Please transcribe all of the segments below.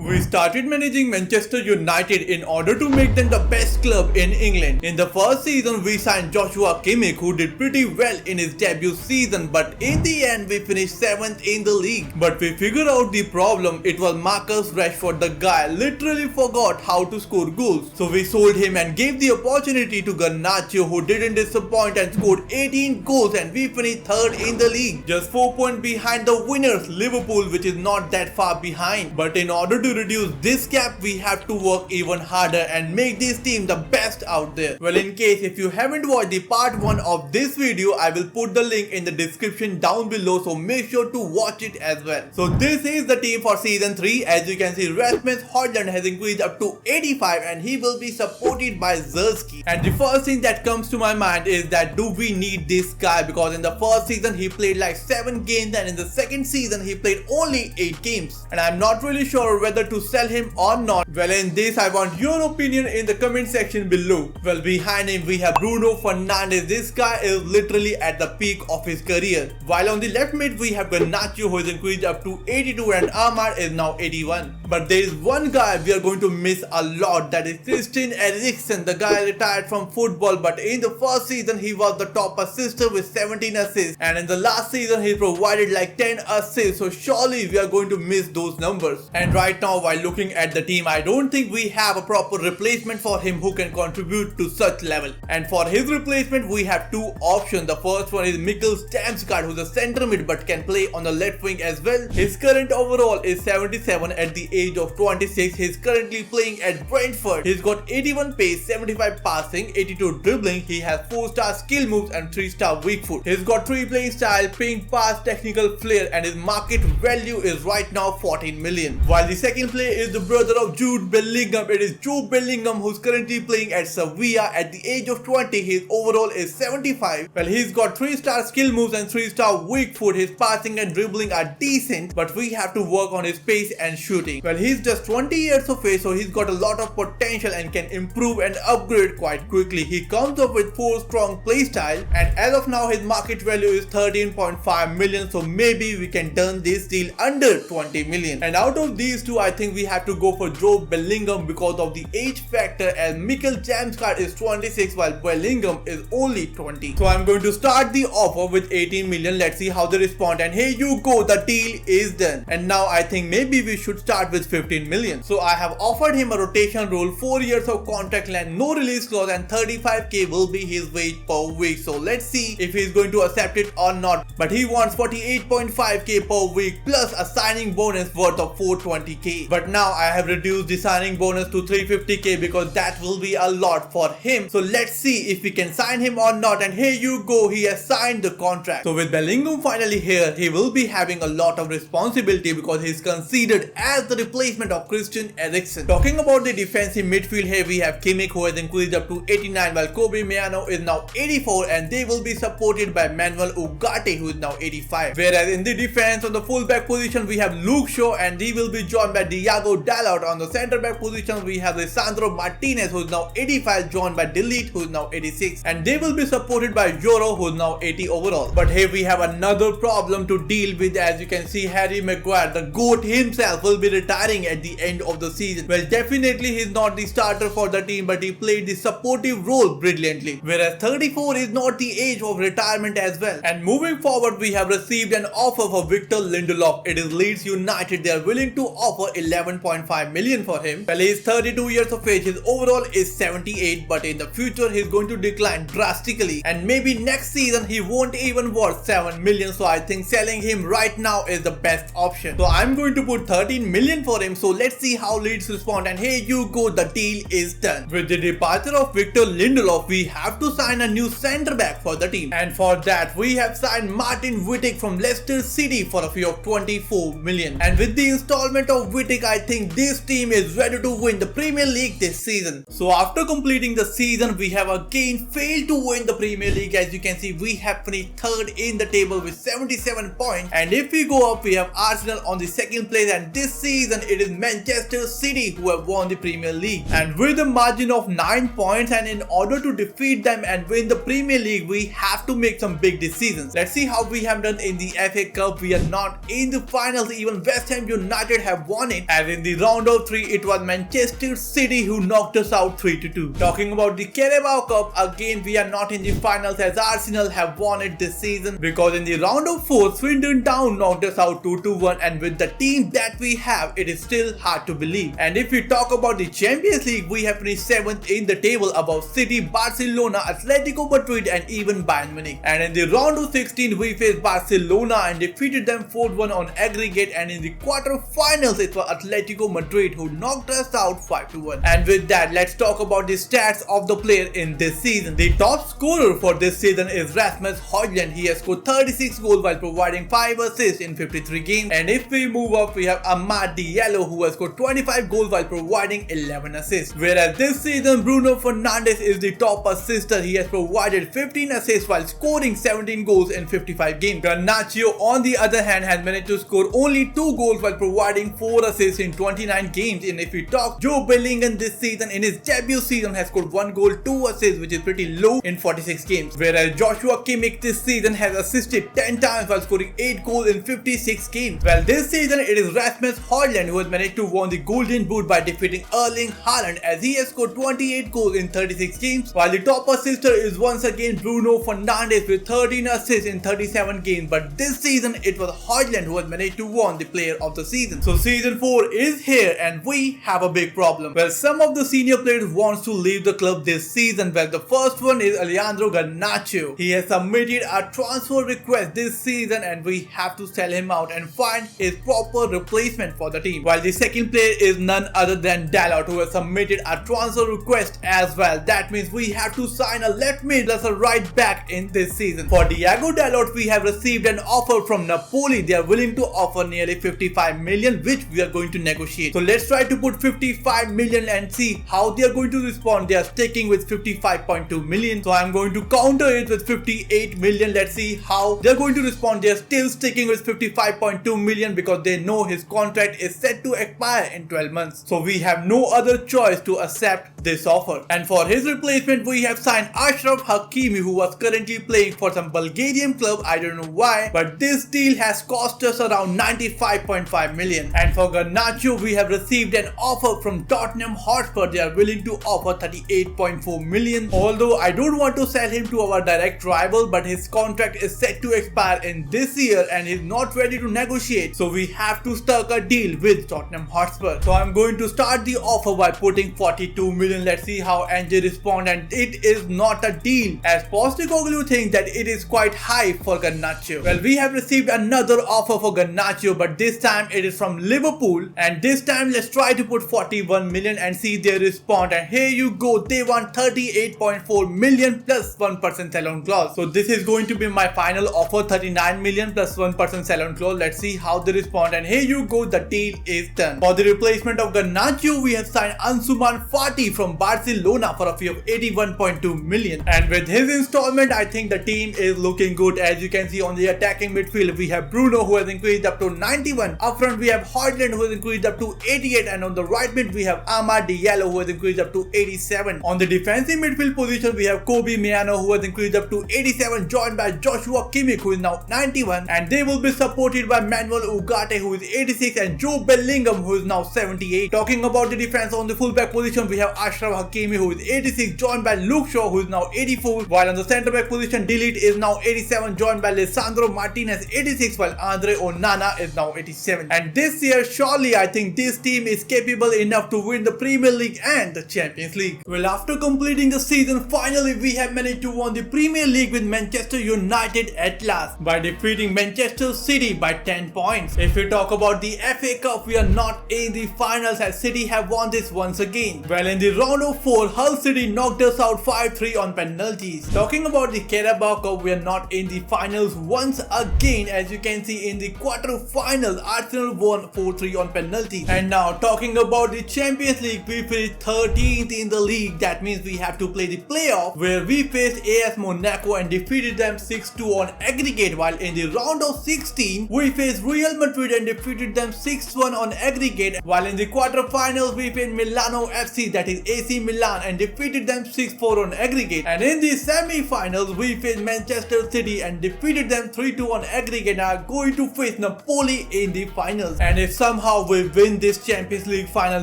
We started managing Manchester United in order to make them the best club in England. In the first season, we signed Joshua Kimmich, who did pretty well in his debut season, but in the end, we finished 7th in the league. But we figured out the problem. It was Marcus Rashford. The guy literally forgot how to score goals. So we sold him and gave the opportunity to Garnacho, who didn't disappoint and scored 18 goals, and we finished 3rd in the league. Just 4 points behind the winners, Liverpool, which is not that far behind. But in order to reduce this gap, we have to work even harder and make this team the best out there. Well, in case if you haven't watched the part 1 of this video, I will put the link in the description down below, so make sure to watch it as well. So this is the team for season 3. As you can see, Rasmus Højlund has increased up to 85 and he will be supported by Zerski. And the first thing that comes to my mind is that do we need this guy, because in the first season he played like 7 games and in the second season he played only 8 games. And I'm not really sure whether to sell him or not. Well, in this I want your opinion in the comment section below. Well, behind him we have Bruno Fernandes. This guy is literally at the peak of his career. While on the left mid we have Garnacho, who is increased up to 82 and Ahmad is now 81. But there is one guy we are going to miss a lot, that is Christian Eriksen. The guy retired from football, but in the first season he was the top assister with 17 assists, and in the last season he provided like 10 assists, so surely we are going to miss those numbers. And right now, while looking at the team, I don't think we have a proper replacement for him who can contribute to such level. And for his replacement we have 2 options. The first one is Mikkel Stamsgaard, who's a centre mid but can play on the left wing as well. His current overall is 77 at the age of 26. He's currently playing at Brentford. He's got 81 pace, 75 passing, 82 dribbling. He has 4-star skill moves and 3-star weak foot. He's got 3 playing style, ping, pass, technical flair, and his market value is right now 14 million. While the second player is the brother of Jude Bellingham. It is Jude Bellingham, who's currently playing at Sevilla. At the age of 20, his overall is 75. Well, he's got 3-star skill moves and 3-star weak foot. His passing and dribbling are decent, but we have to work on his pace and shooting. Well, he's just 20 years of age, so he's got a lot of potential and can improve and upgrade quite quickly. He comes up with 4 strong play style, and as of now his market value is 13.5 million, so maybe we can turn this deal under 20 million. And out of these two, I think we have to go for Jude Bellingham because of the age factor, as Mikkel Stamsgaard is 26 while Bellingham is only 20. So I'm going to start the offer with 18 million. Let's see how they respond, and here you go, the deal is done. And now I think maybe we should start with 15 million. So I have offered him a rotation role, 4 years of contract length, no release clause, and 35k will be his wage per week. So let's see if he's going to accept it or not. But he wants 48.5k per week plus a signing bonus worth of 420k. But now I have reduced the signing bonus to 350k because that will be a lot for him. So let's see if we can sign him or not. And here you go, he has signed the contract. So with Bellingham finally here, he will be having a lot of responsibility because he's considered as the replacement of Christian Eriksen. Talking about the defensive midfield, here we have Kimmich, who has increased up to 89 while Kobe Maiano is now 84, and they will be supported by Manuel Ugarte, who is now 85. Whereas in the defense on the fullback position we have Luke Shaw, and he will be joined by Diogo Dalot. On the centre back position we have Lisandro Martinez, who is now 85, joined by Delete, who is now 86, and they will be supported by Joro, who is now 80 overall. But here we have another problem to deal with. As you can see, Harry Maguire, the GOAT himself, will be retiring at the end of the season. Well, definitely he's not the starter for the team, but he played the supportive role brilliantly. Whereas 34 is not the age of retirement as well. And moving forward, we have received an offer for Victor Lindelof. It is Leeds United. They are willing to offer 11.5 million for him. Well, he is 32 years of age. His overall is 78, but in the future he's going to decline drastically, and maybe next season he won't even worth 7 million. So I think selling him right now is the best option. So I'm going to put 13 million for him. So let's see how Leeds respond, and here you go, the deal is done. With the departure of Victor Lindelof, we have to sign a new centre back for the team, and for that we have signed Martin Wittig from Leicester City for a fee of 24 million. And with the installment of Wittig, I think this team is ready to win the Premier League this season. So after completing the season, we have again failed to win the Premier League. As you can see, we have finished 3rd in the table with 77 points, and if we go up, we have Arsenal on the 2nd place, and this season it is Manchester City who have won the Premier League, and with a margin of 9 points. And in order to defeat them and win the Premier League, we have to make some big decisions. Let's see how we have done in the FA Cup. We are not in the finals. Even West Ham United have won it. it, as in the round of 3 it was Manchester City who knocked us out 3-2. Talking about the Carabao Cup, again we are not in the finals as Arsenal have won it this season, because in the round of 4 Swindon Town knocked us out 2-1, and with the team that we have it is still hard to believe. And if we talk about the Champions League, we have finished 7th in the table above City, Barcelona, Atletico Madrid and even Bayern Munich. And in the round of 16 we faced Barcelona and defeated them 4-1 on aggregate, and in the quarter-finals it was Atletico Madrid who knocked us out 5-1. And with that, let's talk about the stats of the player in this season. The top scorer for this season is Rasmus Højlund. He has scored 36 goals while providing 5 assists in 53 games. And if we move up, we have Amad Diallo who has scored 25 goals while providing 11 assists. Whereas this season Bruno Fernandes is the top assister. He has provided 15 assists while scoring 17 goals in 55 games. Garnacho on the other hand has managed to score only 2 goals while providing 4 assists in 29 games. And if we talk, Joe Bellingham this season in his debut season has scored 1 goal, 2 assists, which is pretty low in 46 games. Whereas Joshua Kimmich this season has assisted 10 times while scoring 8 goals in 56 games. Well, this season it is Rasmus Højlund who has managed to win the Golden Boot by defeating Erling Haaland, as he has scored 28 goals in 36 games, while the top assister is once again Bruno Fernandes with 13 assists in 37 games. But this season it was Højlund who has managed to win the player of the season. So season 4 is here and we have a big problem. Well, some of the senior players wants to leave the club this season. Well, the first one is Alejandro Garnacho. He has submitted a transfer request this season and we have to sell him out and find his proper replacement for the team. While the second player is none other than Dalot, who has submitted a transfer request as well. That means we have to sign a left mid plus a right back in this season. For Diego Dalot, we have received an offer from Napoli. They are willing to offer nearly 55 million, which we are going to negotiate. So let's try to put 55 million and see how they are going to respond. They are sticking with 55.2 million. So I'm going to counter it with 58 million. Let's see how they are going to respond. They are still sticking with 55.2 million because they know his contract is set to expire in 12 months. So we have no other choice to accept this offer. And for his replacement, we have signed Achraf Hakimi, who was currently playing for some Bulgarian club. I don't know why, but this deal has cost us around 95.5 million. And for Garnacho, we have received an offer from Tottenham Hotspur. They are willing to offer 38.4 million. Although I don't want to sell him to our direct rival, but his contract is set to expire in this year and he's not ready to negotiate. So we have to struck a deal with Tottenham Hotspur. So I'm going to start the offer by putting 42 million. Let's see how NJ respond, and it is not a deal, as Postecoglou thinks that it is quite high for Garnacho. Well, we have received another offer for Garnacho, but this time it is from Liverpool, and this time let's try to put 41 million and see their response. And here you go, they want 38.4 million plus 1% sell-on clause. So this is going to be my final offer, 39 million plus 1% sell-on clause. Let's see how they respond, and here you go, the deal is done. For the replacement of Garnacho, we have signed Ansuman Fati from Barcelona for a fee of 81.2 million. And with his installment, I think the team is looking good. As you can see on the attacking midfield, we have Bruno who has increased up to 91. Up front, we have Højlund who has increased up to 88. And on the right mid, we have Amad Diallo who has increased up to 87. On the defensive midfield position, we have Kobe Maiano who has increased up to 87, joined by Joshua Kimmich who is now 91. And they will be supported by Manuel Ugarte who is 86 and Joe Bellingham who is now 78. Talking about the defense, on the fullback position, we have Achraf Hakimi who is 86, joined by Luke Shaw who is now 84. While on the centre back position, Delete is now 87, joined by Lisandro Martinez 86, while Andre Onana is now 87. And this year, surely I think this team is capable enough to win the Premier League and the Champions League. Well, after completing the season, finally we have managed to win the Premier League with Manchester United at last by defeating Manchester City by 10 points. If we talk about the FA Cup, we are not in the finals as City have won this once again. Well, in the round of 4, Hull City knocked us out 5-3 on penalties. Talking about the Carabao Cup, we are not in the finals once again. As you can see in the quarter-final, Arsenal won 4-3 on penalties. And now talking about the Champions League, we finished 13th in the league. That means we have to play the playoff, where we faced AS Monaco and defeated them 6-2 on aggregate. While in the round of 16, we faced Real Madrid and defeated them 6-1 on aggregate. While in the quarter-finals, we faced Milano FC, that is AC Milan, and defeated them 6-4 on aggregate. And in the semi-finals, we faced Manchester City and defeated them 3-2 on aggregate and are going to face Napoli in the finals. And if somehow somehow we win this Champions League final,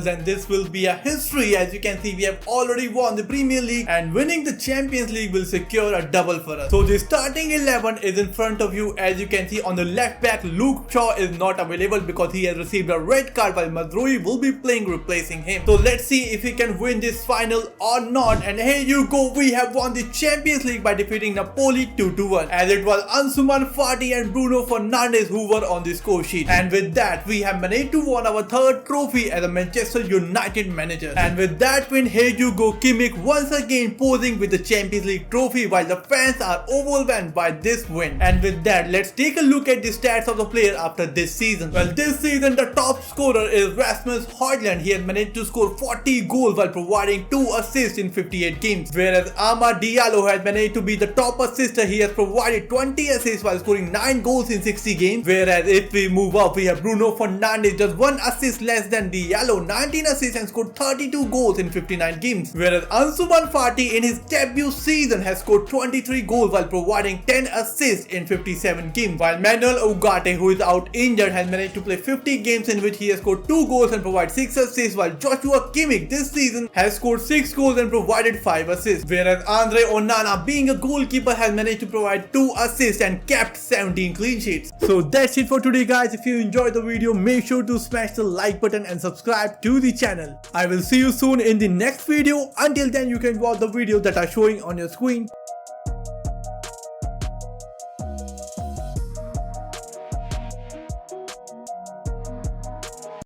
then this will be a history. As you can see, we have already won the Premier League, and winning the Champions League will secure a double for us. So the starting 11 is in front of you. As you can see, on the left back, Luke Shaw is not available because he has received a red card, while Mazraoui will be playing replacing him. So let's see if he can win this final or not. And here you go, we have won the Champions League by defeating Napoli 2-1, as it was Ansuman Fati and Bruno Fernandes who were on the score sheet. And with that, we have managed to win our third trophy as a Manchester United manager. And with that win, here you go, Kimmich once again posing with the Champions League trophy, while the fans are overwhelmed by this win. And with that, let's take a look at the stats of the player after this season. Well, this season the top scorer is Rasmus Højlund. He has managed to score 40 goals while providing 2 assists in 58 games, whereas Amad Diallo has managed to be the top assister. He has provided 20 assists while scoring 9 goals in 60 games, whereas if we move up, we have Bruno Fernandes, just 1 assist less than Diallo, 19 assists and scored 32 goals in 59 games, whereas Ansuman Fati in his debut season has scored 23 goals while providing 10 assists in 57 games, while Manuel Ugarte, who is out injured, has managed to play 50 games in which he has scored 2 goals and provided 6 assists, while Joshua Kimmich this season has scored 6 goals and provided 5 assists, whereas Andre Onana, being a goalkeeper, has managed to provide 2 assists and kept 17 clean sheets. So that's it for today, guys. If you enjoyed the video, make sure to smash the like button and subscribe to the channel. I will see you soon in the next video. Until then, you can watch the videos that are showing on your screen.